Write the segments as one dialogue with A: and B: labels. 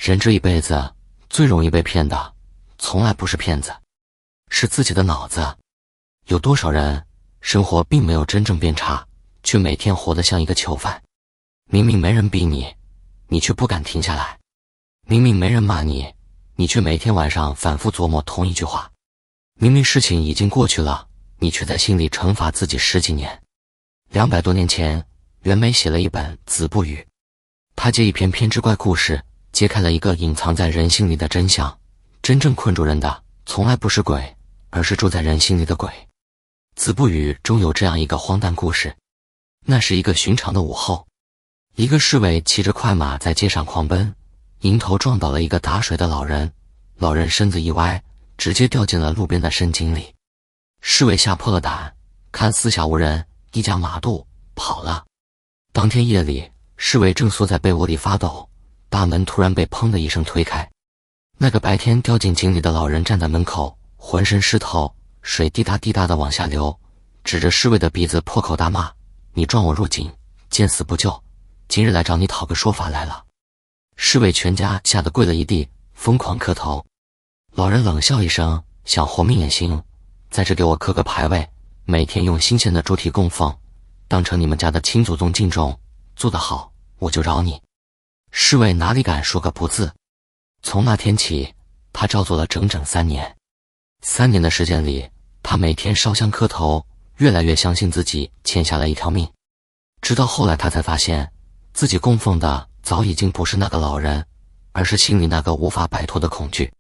A: 人这一辈子最容易被骗的，从来不是骗子，是自己的脑子。有多少人生活并没有真正变差，却每天活得像一个囚犯？明明没人逼你，你却不敢停下来；明明没人骂你，你却每天晚上反复琢磨同一句话；明明事情已经过去了，你却在心里惩罚自己10几年。200多年前，袁枚写了一本《子不语》，他借一篇偏执怪故事，揭开了一个隐藏在人心里的真相：真正困住人的，从来不是鬼，而是住在人心里的鬼。《子不语》中有这样一个荒诞故事，那是一个寻常的午后，一个侍卫骑着快马在街上狂奔，迎头撞倒了一个打水的老人，老人身子一歪，直接掉进了路边的深井里。侍卫吓破了胆，看四下无人，一夹马肚跑了。当天夜里，侍卫正缩在被窝里发抖，大门突然被砰的一声推开，那个白天掉进井里的老人站在门口，浑身湿透，水滴答滴答地往下流，指着侍卫的鼻子破口大骂：“你撞我入井，见死不救，今日来找你讨个说法来了。”侍卫全家吓得跪了一地，疯狂磕头。老人冷笑一声，想活命也行，在这给我刻个牌位，每天用新鲜的猪蹄供奉，当成你们家的亲祖宗敬重，做得好我就饶你。侍卫哪里敢说个不字。从那天起，他照做了整整3年。3年的时间里，他每天烧香磕头，越来越相信自己欠下了一条命。直到后来他才发现，自己供奉的早已经不是那个老人，而是心里那个无法摆脱的恐惧。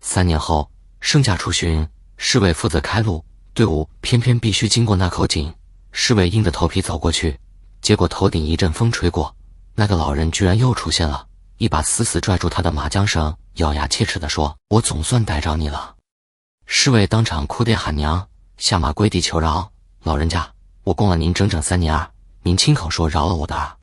A: 3年后，圣驾出巡，侍卫负责开路，队伍偏偏必须经过那口井。侍卫硬着头皮走过去，结果头顶一阵风吹过，那个老人居然又出现了，一把死死拽住他的麻缰绳，咬牙切齿地说：“我总算逮着你了。”侍卫当场哭爹喊娘，下马跪地求饶：“老人家，我供了您整整3年啊，您亲口说饶了我的啊。”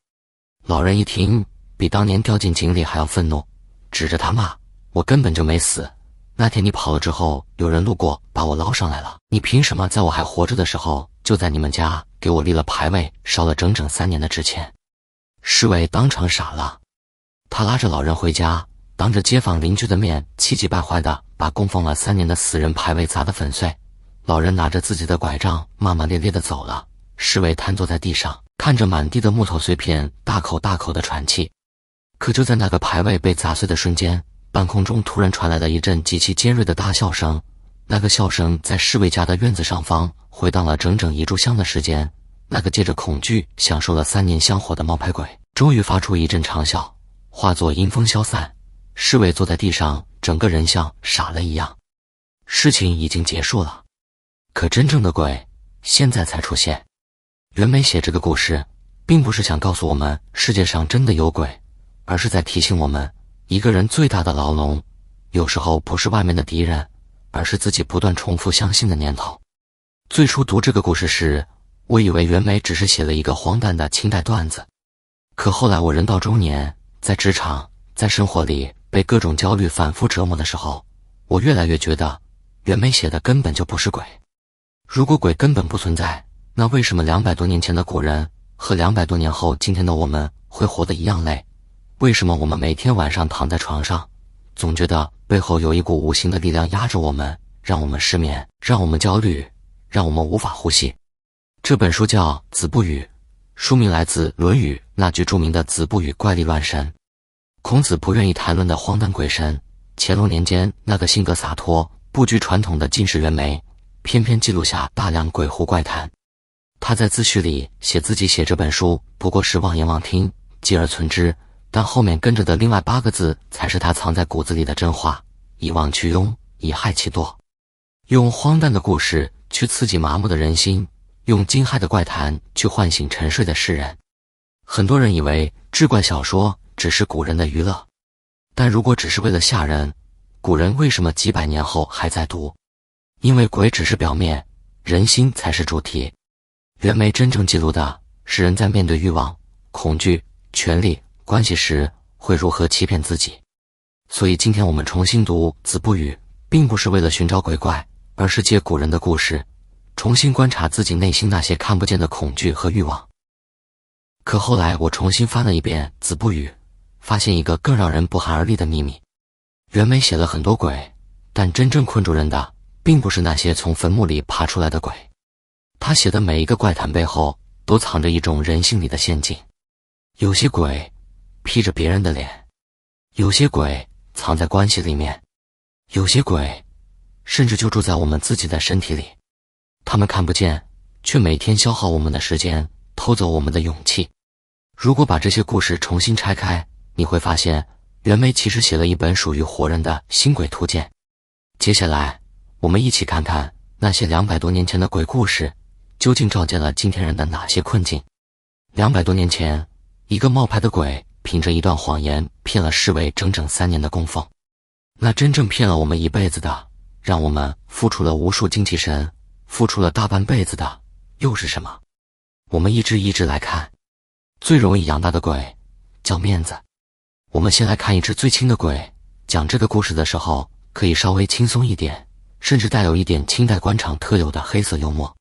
A: 老人一听，比当年掉进井里还要愤怒，指着他骂：“我根本就没死，那天你跑了之后，有人路过把我捞上来了，你凭什么在我还活着的时候，就在你们家给我立了牌位，烧了整整3年的纸钱？”侍卫当场傻了，他拉着老人回家，当着街坊邻居的面，气急败坏地把供奉了3年的死人牌位砸得粉碎。老人拿着自己的拐杖，骂骂咧咧地走了。侍卫瘫坐在地上，看着满地的木头碎片，大口大口地喘气。可就在那个牌位被砸碎的瞬间，半空中突然传来了一阵极其尖锐的大笑声。那个笑声在侍卫家的院子上方回荡了整整1炷香的时间。那个借着恐惧享受了3年香火的冒牌鬼，终于发出一阵长啸，化作阴风消散。侍卫坐在地上，整个人像傻了一样。事情已经结束了，可真正的鬼现在才出现。袁枚写这个故事，并不是想告诉我们世界上真的有鬼，而是在提醒我们，一个人最大的牢笼，有时候不是外面的敌人，而是自己不断重复相信的念头。最初读这个故事时，我以为袁枚只是写了一个荒诞的清代段子，可后来我人到中年，在职场，在生活里被各种焦虑反复折磨的时候，我越来越觉得袁枚写的根本就不是鬼。如果鬼根本不存在，那为什么200多年前的古人和200多年后今天的我们会活得一样累？为什么我们每天晚上躺在床上，总觉得背后有一股无形的力量压着我们，让我们失眠，让我们焦虑，让我们无法呼吸？这本书叫《子不语》，书名来自《论语》那句著名的“子不语怪力乱神”。孔子不愿意谈论的荒诞鬼神，乾隆年间那个性格洒脱、不拘传统的进士袁枚，偏偏记录下大量鬼狐怪谈。他在自序里写自己写这本书不过是妄言妄听，继而存之，但后面跟着的另外8个字才是他藏在骨子里的真话：以妄去庸，以害其惰。用荒诞的故事去刺激麻木的人心，用惊骇的怪谈去唤醒沉睡的世人。很多人以为志怪小说只是古人的娱乐，但如果只是为了吓人，古人为什么几百年后还在读？因为鬼只是表面，人心才是主题。袁枚真正记录的是人在面对欲望、恐惧、权力、关系时会如何欺骗自己。所以今天我们重新读《子不语》，并不是为了寻找鬼怪，而是借古人的故事，重新观察自己内心那些看不见的恐惧和欲望。可后来我重新翻了一遍《子不语》，发现一个更让人不寒而栗的秘密：袁枚写了很多鬼，但真正困住人的，并不是那些从坟墓里爬出来的鬼。他写的每一个怪谈背后，都藏着一种人性里的陷阱。有些鬼披着别人的脸，有些鬼藏在关系里面，有些鬼甚至就住在我们自己的身体里。他们看不见，却每天消耗我们的时间，偷走我们的勇气。如果把这些故事重新拆开，你会发现袁枚其实写了一本属于活人的新鬼图鉴。接下来我们一起看看那些200多年前的鬼故事究竟照见了今天人的哪些困境。200多年前，一个冒牌的鬼凭着一段谎言骗了侍卫整整3年的供奉。那真正骗了我们一辈子的，让我们付出了无数精气神，付出了大半辈子的，又是什么？我们一只一只来看。最容易养大的鬼叫面子。我们先来看一只最轻的鬼。讲这个故事的时候可以稍微轻松一点，甚至带有一点清代官场特有的黑色幽默。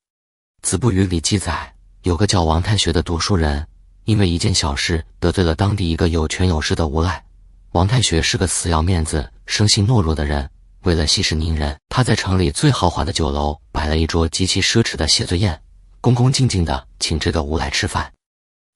A: 子不语里记载，有个叫王太学的读书人，因为一件小事得罪了当地一个有权有势的无赖。王太学是个死要面子、生性懦弱的人，为了息事宁人，他在城里最豪华的酒楼摆了一桌极其奢侈的谢罪宴，恭恭敬敬地请这个无赖吃饭。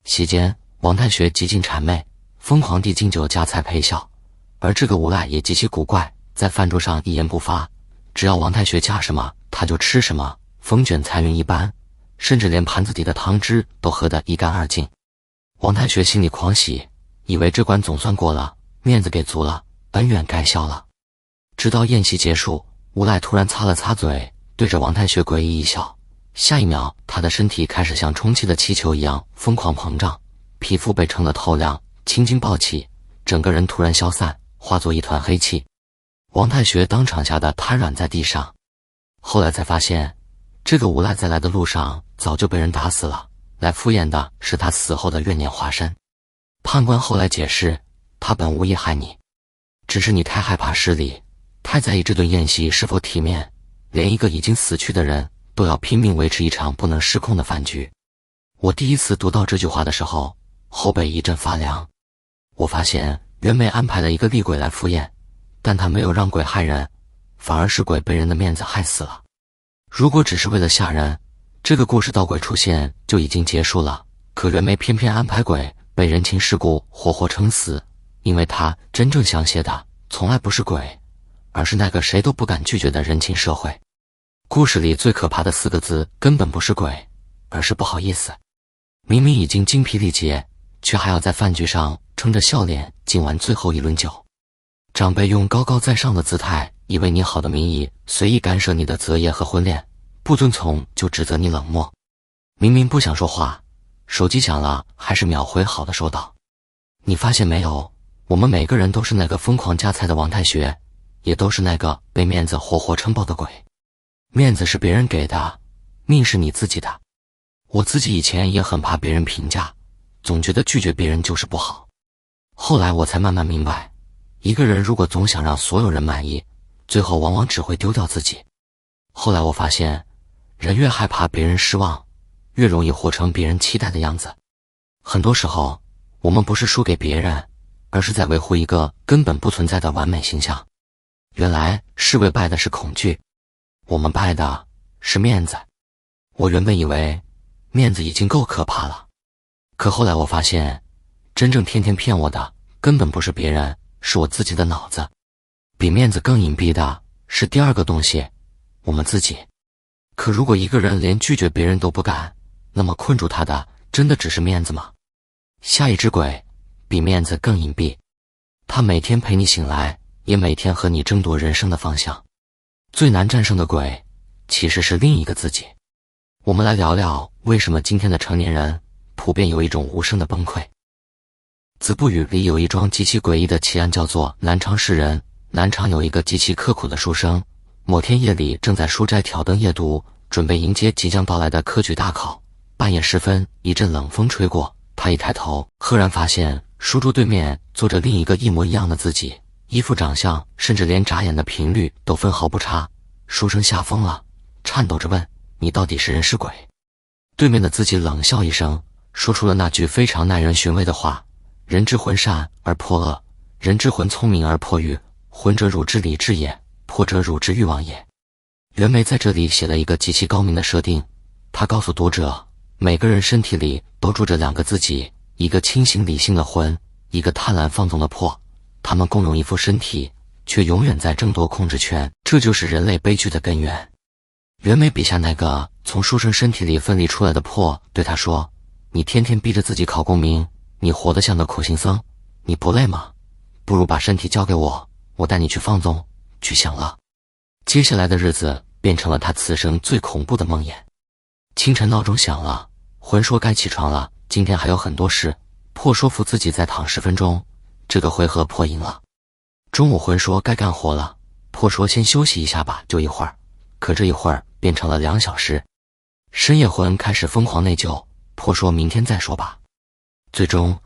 A: 席间，王太学极尽谄媚，疯狂地敬酒加菜陪笑，而这个无赖也极其古怪，在饭桌上一言不发，只要王太学加什么他就吃什么，风卷残云一般，甚至连盘子底的汤汁都喝得一干二净。王太学心里狂喜，以为这关总算过了，面子给足了，恩怨该消了。直到宴席结束，无赖突然擦了擦嘴，对着王太学诡异一笑，下一秒他的身体开始像充气的气球一样疯狂膨胀，皮肤被撑得透亮，青筋暴起，整个人突然消散，化作一团黑气。王太学当场吓得瘫软在地上。后来才发现，这个无赖在来的路上早就被人打死了，来赴宴的是他死后的怨念化身。判官后来解释，他本无意害你，只是你太害怕失礼，太在意这顿宴席是否体面，连一个已经死去的人都要拼命维持一场不能失控的饭局。我第一次读到这句话的时候，后背一阵发凉。我发现袁枚安排了一个厉鬼来赴宴，但他没有让鬼害人，反而是鬼被人的面子害死了。如果只是为了吓人，这个故事到鬼出现就已经结束了。可袁枚偏偏安排鬼被人情世故活活撑死，因为他真正想写的从来不是鬼，而是那个谁都不敢拒绝的人情社会。故事里最可怕的4个字根本不是鬼，而是不好意思。明明已经精疲力竭，却还要在饭局上撑着笑脸敬完最后一轮酒。长辈用高高在上的姿态，以为你好的名义随意干涉你的择业和婚恋，不遵从就指责你冷漠。明明不想说话，手机响了还是秒回好的收到。你发现没有，我们每个人都是那个疯狂夹菜的王太学，也都是那个被面子活活撑爆的鬼。面子是别人给的，命是你自己的。我自己以前也很怕别人评价，总觉得拒绝别人就是不好。后来我才慢慢明白，一个人如果总想让所有人满意，最后往往只会丢掉自己。后来我发现，人越害怕别人失望，越容易活成别人期待的样子。很多时候，我们不是输给别人，而是在维护一个根本不存在的完美形象。原来侍卫败的是恐惧，我们败的是面子。我原本以为面子已经够可怕了，可后来我发现，真正天天骗我的根本不是别人，是我自己的脑子。比面子更隐蔽的是第二个东西，我们自己。可如果一个人连拒绝别人都不敢，那么困住他的真的只是面子吗？下一只鬼比面子更隐蔽，他每天陪你醒来，也每天和你争夺人生的方向。最难战胜的鬼其实是另一个自己。我们来聊聊为什么今天的成年人普遍有一种无声的崩溃。子不语里有一桩极其诡异的奇案，叫做南昌市人。南昌有一个极其刻苦的书生，某天夜里正在书斋挑灯夜读，准备迎接即将到来的科举大考。半夜时分，一阵冷风吹过，他一抬头，赫然发现书桌对面坐着另一个一模一样的自己，衣服长相甚至连眨眼的频率都分毫不差。书生吓疯了，颤抖着问：你到底是人是鬼？对面的自己冷笑一声，说出了那句非常耐人寻味的话：人之魂善而破恶，人之魂聪明而破愚。魂者汝之理智也，魄者汝之欲望也。袁枚在这里写了一个极其高明的设定，他告诉读者，每个人身体里都住着两个自己，一个清醒理性的魂，一个贪婪放纵的魄，他们共用一副身体，却永远在争夺控制权，这就是人类悲剧的根源。袁枚笔下那个从书生身体里分离出来的魄对他说，你天天逼着自己考功名，你活得像个苦行僧，你不累吗？不如把身体交给我，我带你去放纵，去享乐。接下来的日子变成了他此生最恐怖的梦魇。清晨闹钟响了，魂说该起床了，今天还有很多事，魄说服自己再躺10分钟，这个回合魄赢了。中午魂说该干活了，魄说先休息一下吧，就一会儿，可这一会儿变成了2小时。深夜魂开始疯狂内疚，魄说明天再说吧。最终，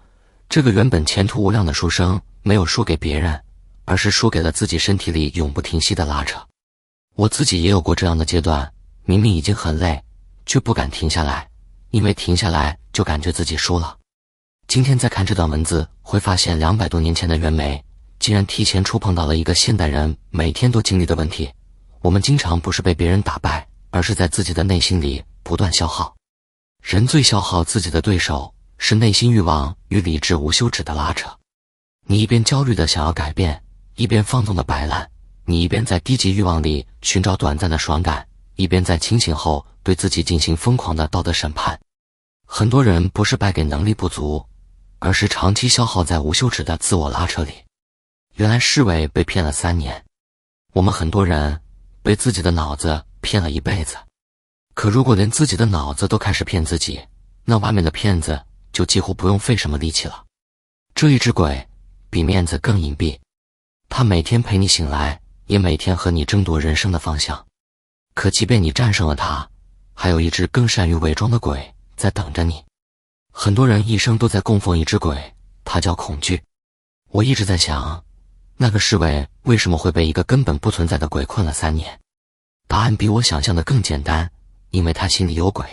A: 这个原本前途无量的书生没有输给别人，而是输给了自己身体里永不停息的拉扯。我自己也有过这样的阶段，明明已经很累，却不敢停下来，因为停下来就感觉自己输了。今天再看这段文字，会发现200多年前的袁枚竟然提前触碰到了一个现代人每天都经历的问题。我们经常不是被别人打败，而是在自己的内心里不断消耗。人最消耗自己的对手是内心欲望与理智无休止的拉扯。你一边焦虑的想要改变，一边放纵的摆烂，你一边在低级欲望里寻找短暂的爽感，一边在清醒后对自己进行疯狂的道德审判。很多人不是败给能力不足，而是长期消耗在无休止的自我拉扯里。原来侍卫被骗了3年，我们很多人被自己的脑子骗了一辈子。可如果连自己的脑子都开始骗自己，那外面的骗子就几乎不用费什么力气了。这一只鬼比面子更隐蔽，他每天陪你醒来，也每天和你争夺人生的方向。可即便你战胜了他，还有一只更善于伪装的鬼在等着你。很多人一生都在供奉一只鬼，它叫恐惧。我一直在想，那个侍卫为什么会被一个根本不存在的鬼困了3年？答案比我想象的更简单，因为他心里有鬼。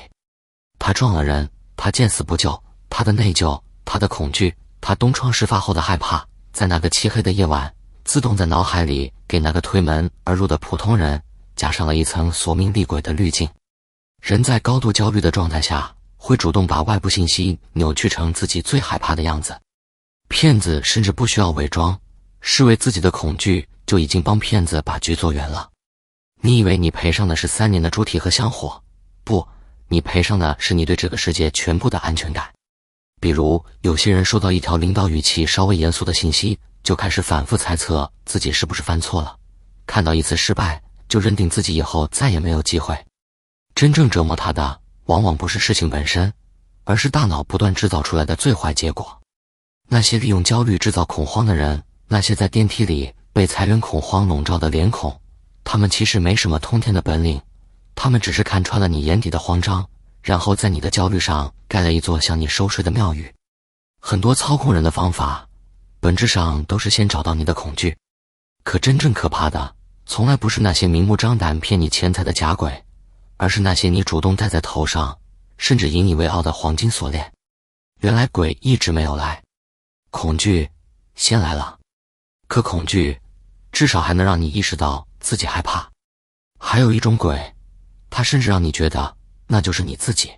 A: 他撞了人，他见死不救，他的内疚，他的恐惧，他东窗事发后的害怕，在那个漆黑的夜晚，自动在脑海里给那个推门而入的普通人加上了一层索命厉鬼的滤镜。人在高度焦虑的状态下，会主动把外部信息扭曲成自己最害怕的样子。骗子甚至不需要伪装，是为自己的恐惧就已经帮骗子把局做圆了。你以为你赔上的是3年的猪蹄和香火，不，你赔上的是你对这个世界全部的安全感。比如有些人收到一条领导语气稍微严肃的信息，就开始反复猜测自己是不是犯错了，看到一次失败就认定自己以后再也没有机会。真正折磨他的往往不是事情本身，而是大脑不断制造出来的最坏结果。那些利用焦虑制造恐慌的人，那些在电梯里被裁员恐慌笼罩的脸孔，他们其实没什么通天的本领，他们只是看穿了你眼底的慌张，然后在你的焦虑上盖了一座向你收税的庙宇。很多操控人的方法本质上都是先找到你的恐惧。可真正可怕的从来不是那些明目张胆骗你钱财的假鬼，而是那些你主动戴在头上甚至引以为傲的黄金锁链。原来鬼一直没有来，恐惧先来了。可恐惧至少还能让你意识到自己害怕。还有一种鬼，它甚至让你觉得那就是你自己。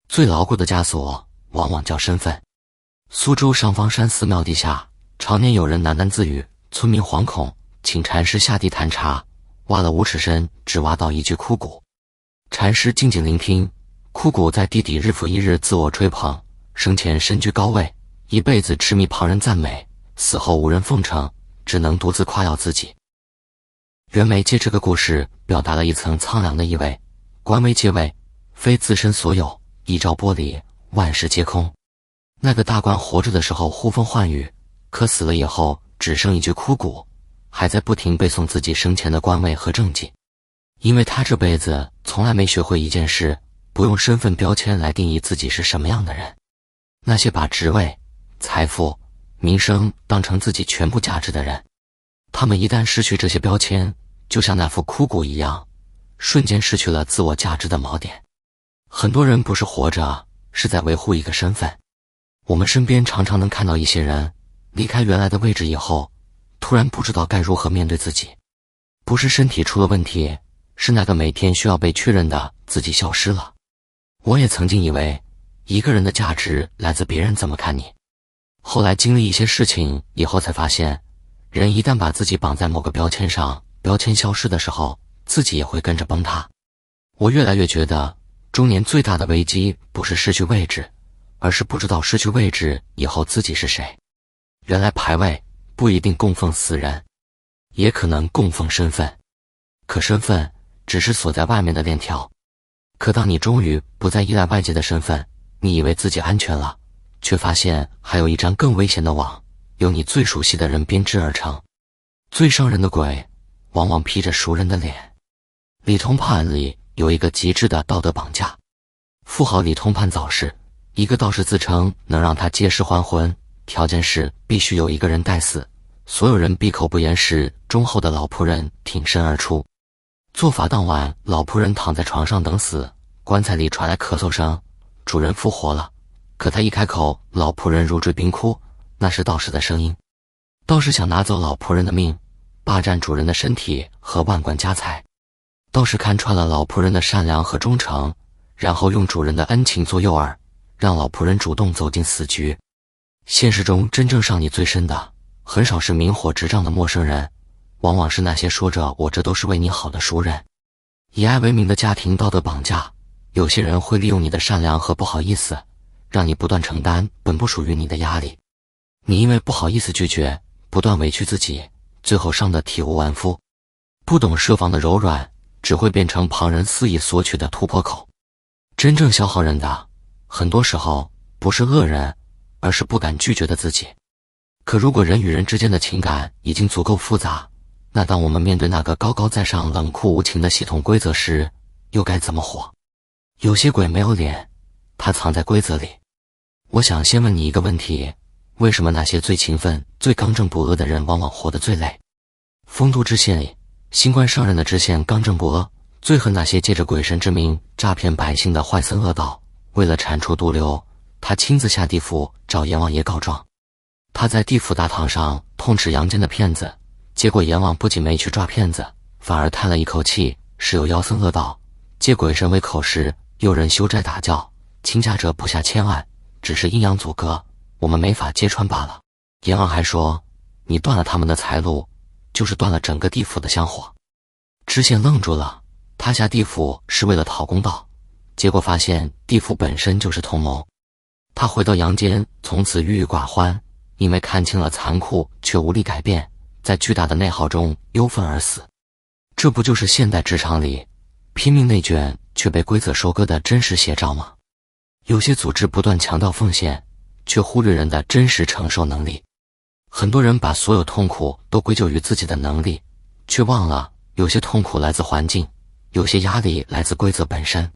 A: 最牢固的枷锁往往叫身份。苏州上方山寺庙地下常年有人喃喃自语，村民惶恐，请禅师下地探查，挖了5尺深，只挖到一具枯骨。禅师静静聆听，枯骨在地底日复一日自我吹捧，生前身居高位，一辈子痴迷旁人赞美，死后无人奉承，只能独自夸耀自己。袁枚借这个故事表达了一层苍凉的意味，官威皆位，非自身所有，一朝剥离，万事皆空。那个大官活着的时候呼风唤雨，可死了以后只剩一具枯骨，还在不停背诵自己生前的官位和政绩。因为他这辈子从来没学会一件事，不用身份标签来定义自己是什么样的人。那些把职位、财富、名声当成自己全部价值的人，他们一旦失去这些标签，就像那副枯骨一样，瞬间失去了自我价值的锚点。很多人不是活着，是在维护一个身份。我们身边常常能看到一些人离开原来的位置以后，突然不知道该如何面对自己。不是身体出了问题，是那个每天需要被确认的自己消失了。我也曾经以为一个人的价值来自别人怎么看你，后来经历一些事情以后才发现，人一旦把自己绑在某个标签上，标签消失的时候，自己也会跟着崩塌。我越来越觉得，中年最大的危机不是失去位置，而是不知道失去位置以后自己是谁。原来牌位不一定供奉死人，也可能供奉身份，可身份只是锁在外面的链条。可当你终于不再依赖外界的身份，你以为自己安全了，却发现还有一张更危险的网，由你最熟悉的人编织而成。最伤人的鬼，往往披着熟人的脸。李通判里有一个极致的道德绑架。富豪李通判早逝，一个道士自称能让他借尸还魂，条件是必须有一个人代死。所有人闭口不言时，忠厚的老仆人挺身而出。做法当晚，老仆人躺在床上等死，棺材里传来咳嗽声，主人复活了。可他一开口，老仆人如坠冰窟，那是道士的声音。道士想拿走老仆人的命，霸占主人的身体和万贯家财。道士看穿了老仆人的善良和忠诚，然后用主人的恩情做诱饵，让老仆人主动走进死局。现实中真正伤你最深的，很少是明火执仗的陌生人，往往是那些说着我这都是为你好的熟人。以爱为名的家庭道德绑架，有些人会利用你的善良和不好意思，让你不断承担本不属于你的压力。你因为不好意思拒绝，不断委屈自己，最后伤得体无完肤。不懂设防的柔软，只会变成旁人肆意索取的突破口。真正消耗人的，很多时候不是恶人，而是不敢拒绝的自己。可如果人与人之间的情感已经足够复杂，那当我们面对那个高高在上、冷酷无情的系统规则时，又该怎么活？有些鬼没有脸，它藏在规则里。我想先问你一个问题，为什么那些最勤奋、最刚正不阿的人往往活得最累？丰都知县里，新官上任的知县刚正不阿，最恨那些借着鬼神之名诈骗百姓的坏僧恶道。为了铲除毒瘤，他亲自下地府找阎王爷告状。他在地府大堂上痛斥阳间的骗子，结果阎王不仅没去抓骗子，反而叹了一口气，是有妖僧恶道，借鬼神为口实，诱人修斋打教，倾家者不下千万，只是阴阳阻隔，我们没法揭穿罢了。阎王还说，你断了他们的财路，就是断了整个地府的香火。知县愣住了，他下地府是为了讨公道，结果发现地府本身就是同谋。他回到阳间，从此郁郁寡欢，因为看清了残酷却无力改变，在巨大的内耗中忧愤而死。这不就是现代职场里拼命内卷却被规则收割的真实写照吗？有些组织不断强调奉献，却忽略人的真实承受能力。很多人把所有痛苦都归咎于自己的能力，却忘了有些痛苦来自环境，有些压力来自规则本身。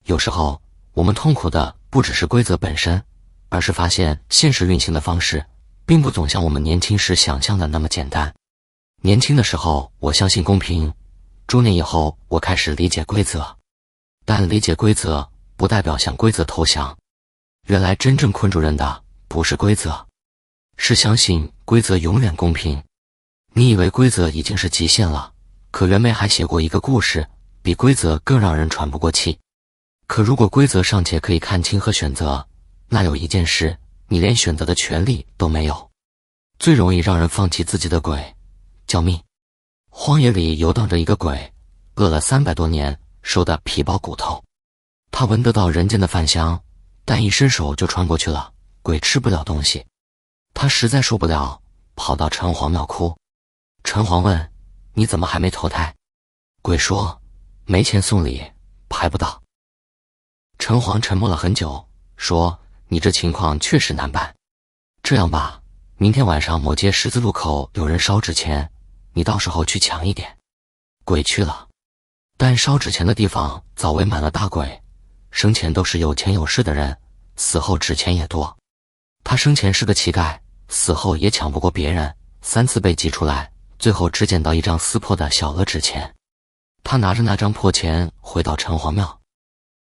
A: 有时候我们痛苦的不只是规则本身，而是发现现实运行的方式并不总像我们年轻时想象的那么简单。年轻的时候我相信公平，中年以后我开始理解规则，但理解规则不代表向规则投降。原来真正困住人的不是规则，是相信规则永远公平。你以为规则已经是极限了，可袁枚还写过一个故事，比规则更让人喘不过气。可如果规则尚且可以看清和选择，那有一件事你连选择的权利都没有。最容易让人放弃自己的鬼叫命。荒野里游荡着一个鬼，饿了300多年，瘦得皮包骨头。他闻得到人间的饭香，但一伸手就穿过去了，鬼吃不了东西。他实在受不了，跑到城隍庙哭。城隍问，你怎么还没投胎？鬼说，没钱送礼，排不到。城隍沉默了很久，说，你这情况确实难办。这样吧，明天晚上某街十字路口有人烧纸钱，你到时候去抢一点。鬼去了，但烧纸钱的地方早围满了大鬼，生前都是有钱有势的人，死后纸钱也多。他生前是个乞丐，死后也抢不过别人，3次被挤出来，最后只捡到一张撕破的小额纸钱。他拿着那张破钱回到城隍庙。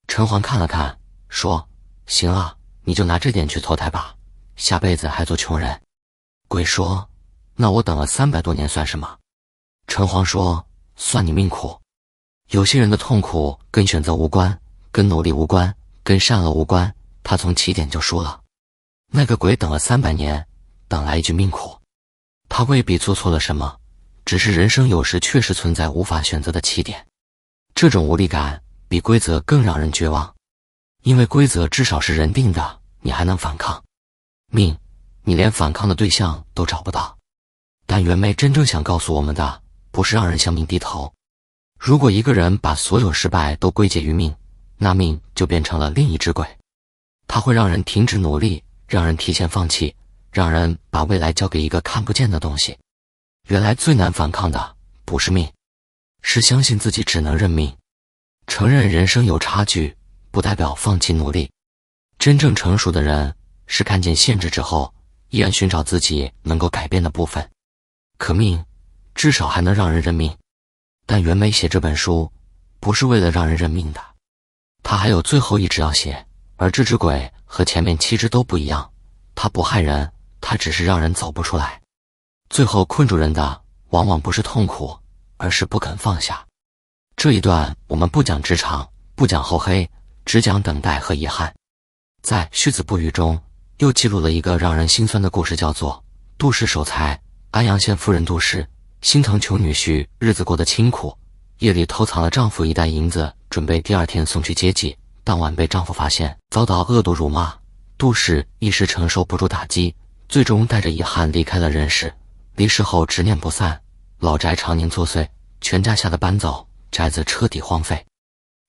A: 城隍看了看，说，行啊，你就拿这点去投胎吧，下辈子还做穷人。鬼说，那我等了300多年算什么？城隍说，算你命苦。有些人的痛苦跟选择无关，跟努力无关，跟善恶无关，他从起点就输了。那个鬼等了300年，等来一句命苦。他未必做错了什么，只是人生有时确实存在无法选择的起点。这种无力感比规则更让人绝望，因为规则至少是人定的，你还能反抗。命，你连反抗的对象都找不到。但袁枚真正想告诉我们的，不是让人向命低头。如果一个人把所有失败都归结于命，那命就变成了另一只鬼。它会让人停止努力，让人提前放弃，让人把未来交给一个看不见的东西。原来最难反抗的不是命，是相信自己只能认命。承认人生有差距，不代表放弃努力。真正成熟的人是看见限制之后，依然寻找自己能够改变的部分。可命至少还能让人认命。但袁枚写这本书不是为了让人认命的，他还有最后一只要写，而这只鬼和前面7只都不一样，他不害人，他只是让人走不出来。最后困住人的往往不是痛苦，而是不肯放下。这一段我们不讲职场，不讲厚黑，只讲等待和遗憾。在《续子不语》中又记录了一个让人心酸的故事，叫做杜氏守财。安阳县妇人杜氏心疼穷女婿日子过得清苦，夜里偷藏了丈夫1袋银子，准备第2天送去接济。当晚被丈夫发现，遭到恶毒辱骂，杜氏一时承受不住打击，最终带着遗憾离开了人世。离世后执念不散，老宅常年作祟，全家吓得搬走，宅子彻底荒废。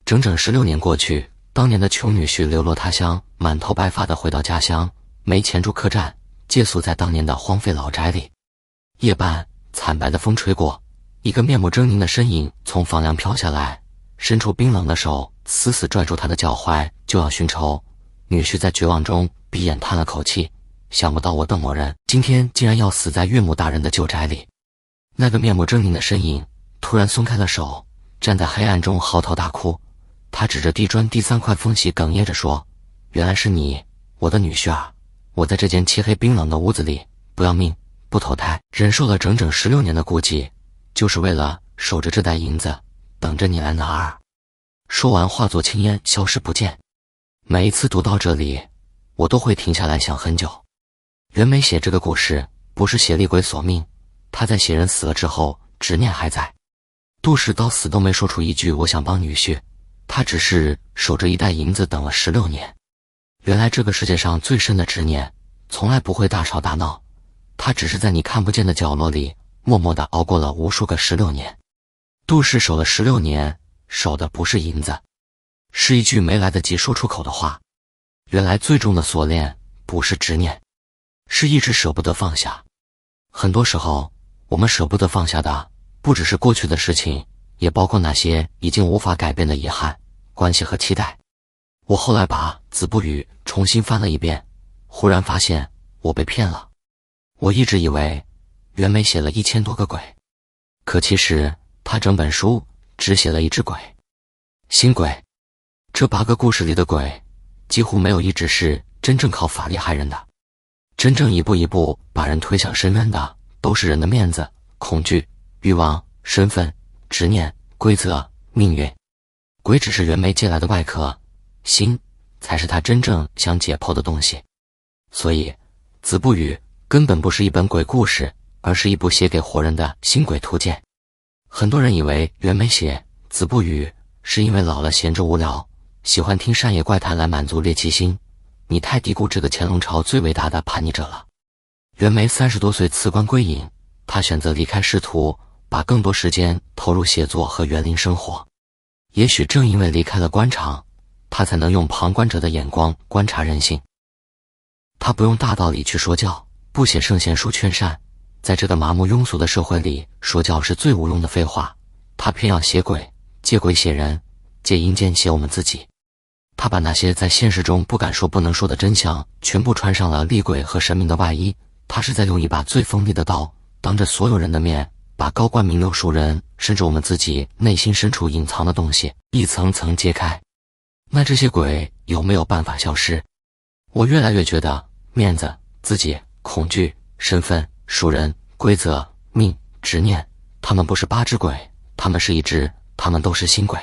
A: 整整16年过去，当年的穷女婿流落他乡，满头白发地回到家乡，没钱住客栈，借宿在当年的荒废老宅里。夜半，惨白的风吹过，一个面目狰狞的身影从房梁飘下来，伸出冰冷的手，死死拽住他的脚踝，就要寻仇。女婿在绝望中闭眼叹了口气，想不到我邓某人今天竟然要死在岳母大人的旧宅里。那个面目狰狞的身影突然松开了手，站在黑暗中嚎啕大哭。他指着地砖第3块缝隙哽咽着说，原来是你，我的女婿啊，我在这间漆黑冰冷的屋子里，不要命，不投胎，忍受了整整16年的孤寂，就是为了守着这袋银子，等着你来拿。说完化作青烟消失不见。每一次读到这里，我都会停下来想很久。袁枚写这个故事不是写厉鬼索命，他在写人死了之后执念还在。杜氏到死都没说出一句我想帮女婿，他只是守着1袋银子等了16年。原来这个世界上最深的执念从来不会大吵大闹，他只是在你看不见的角落里默默地熬过了无数个16年。杜氏守了16年，守的不是银子，是一句没来得及说出口的话。原来最重的锁链不是执念，是一直舍不得放下。很多时候我们舍不得放下的不只是过去的事情，也包括那些已经无法改变的遗憾、关系和期待。我后来把《子不语》重新翻了一遍，忽然发现我被骗了。我一直以为袁枚写了1000多个鬼，可其实他整本书只写了一只鬼，新鬼。这8个故事里的鬼几乎没有一只是真正靠法力害人的，真正一步一步把人推向深渊的都是人的面子、恐惧、欲望、身份、执念、规则、命运。鬼只是袁枚借来的外壳，心才是他真正想解剖的东西。所以《子不语》根本不是一本鬼故事，而是一部写给活人的新鬼图鉴。很多人以为袁枚写《子不语》是因为老了闲着无聊，喜欢听山野怪谈来满足猎奇心，你太低估这个乾隆朝最伟大的叛逆者了。袁枚30多岁辞官归隐，他选择离开仕途，把更多时间投入写作和园林生活。也许正因为离开了官场，他才能用旁观者的眼光观察人性。他不用大道理去说教，不写圣贤书劝善，在这个麻木庸俗的社会里，说教是最无用的废话。他偏要写鬼，借鬼写人，借阴间写我们自己。他把那些在现实中不敢说不能说的真相全部穿上了厉鬼和神明的外衣。他是在用一把最锋利的刀，当着所有人的面，把高官名流庶人，甚至我们自己内心深处隐藏的东西一层层揭开。那这些鬼有没有办法消失？我越来越觉得面子、自己、恐惧、身份、熟人、规则、命、执念，他们不是八只鬼，他们是一只，他们都是新鬼。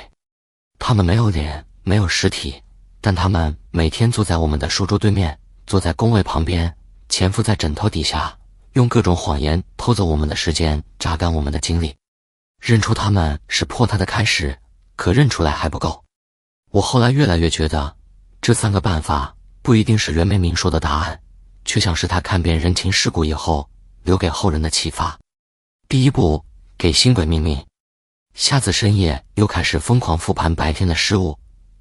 A: 他们没有脸，没有实体，但他们每天坐在我们的书桌对面，坐在工位旁边，潜伏在枕头底下，用各种谎言偷走我们的时间，榨干我们的精力。认出他们是破它的开始，可认出来还不够。我后来越来越觉得，这3个办法不一定是袁枚明说的答案，却像是他看遍人情世故以后留给后人的启发。第一步，给新鬼命名。下次深夜又开始疯狂复盘白天的失误，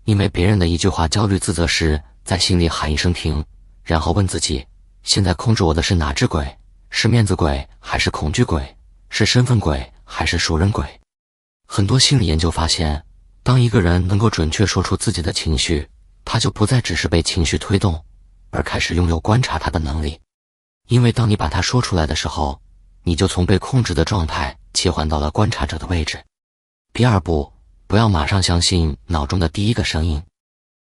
A: 因为别人的一句话焦虑自责时，在心里喊一声停，然后问自己，现在控制我的是哪只鬼？是面子鬼还是恐惧鬼？是身份鬼还是熟人鬼？很多心理研究发现，当一个人能够准确说出自己的情绪，他就不再只是被情绪推动，而开始拥有观察他的能力。因为当你把它说出来的时候，你就从被控制的状态切换到了观察者的位置。第二步，不要马上相信脑中的第一个声音，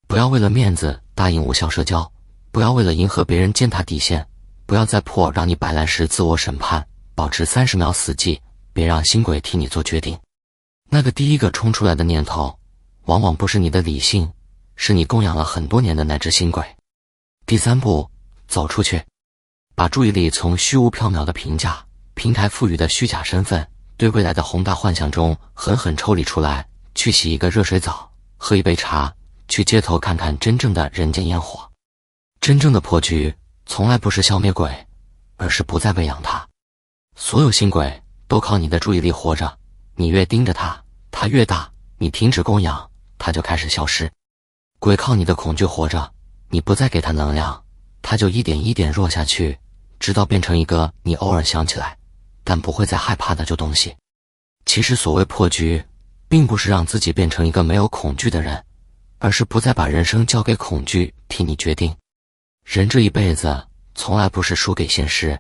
A: 不要为了面子答应无效社交，不要为了迎合别人践踏底线，不要在破让你摆烂时自我审判，保持30秒死寂，别让新鬼替你做决定。那个第一个冲出来的念头，往往不是你的理性，是你供养了很多年的那只新鬼。第三步，走出去，把注意力从虚无缥缈的评价、平台赋予的虚假身份、对未来的宏大幻想中狠狠抽离出来，去洗一个热水澡，喝一杯茶，去街头看看真正的人间烟火。真正的破局从来不是消灭鬼，而是不再喂养它。所有新鬼都靠你的注意力活着，你越盯着它，它越大，你停止供养，它就开始消失。鬼靠你的恐惧活着，你不再给它能量，它就一点一点弱下去，直到变成一个你偶尔想起来但不会再害怕的旧东西。其实所谓破局，并不是让自己变成一个没有恐惧的人，而是不再把人生交给恐惧替你决定。人这一辈子从来不是输给现实，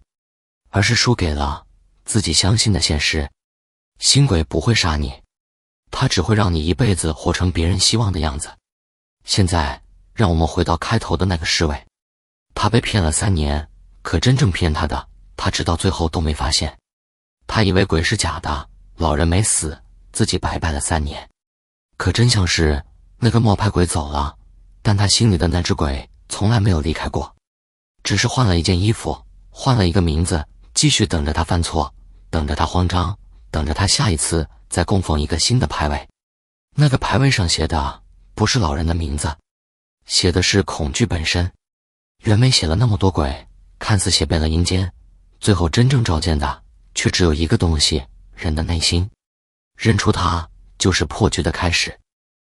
A: 而是输给了自己相信的现实。新鬼不会杀你，他只会让你一辈子活成别人希望的样子。现在让我们回到开头的那个侍卫，他被骗了3年，可真正骗他的，他直到最后都没发现。他以为鬼是假的，老人没死，自己白拜了3年。可真相是，那个冒牌鬼走了，但他心里的那只鬼从来没有离开过，只是换了一件衣服，换了一个名字，继续等着他犯错，等着他慌张，等着他下一次再供奉一个新的牌位。那个牌位上写的不是老人的名字，写的是恐惧本身。袁枚写了那么多鬼，看似写遍了阴间，最后真正召见的却只有一个东西，人的内心。认出它就是破局的开始。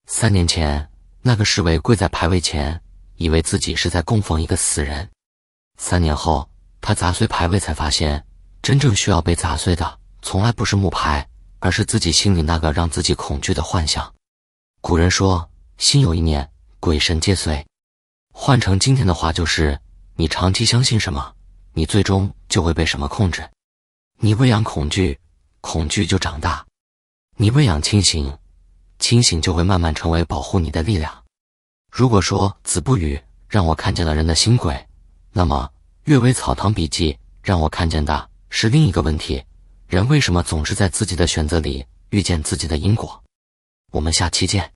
A: 3年前，那个侍卫跪在牌位前，以为自己是在供奉一个死人。3年后，他砸碎牌位，才发现真正需要被砸碎的从来不是木牌，而是自己心里那个让自己恐惧的幻想。古人说，心有一念，鬼神皆随。换成今天的话就是，你长期相信什么，你最终就会被什么控制。你喂养恐惧，恐惧就长大；你喂养清醒，清醒就会慢慢成为保护你的力量。如果说子不语让我看见了人的新鬼，那么阅微草堂笔记让我看见的是另一个问题：人为什么总是在自己的选择里遇见自己的因果？我们下期见。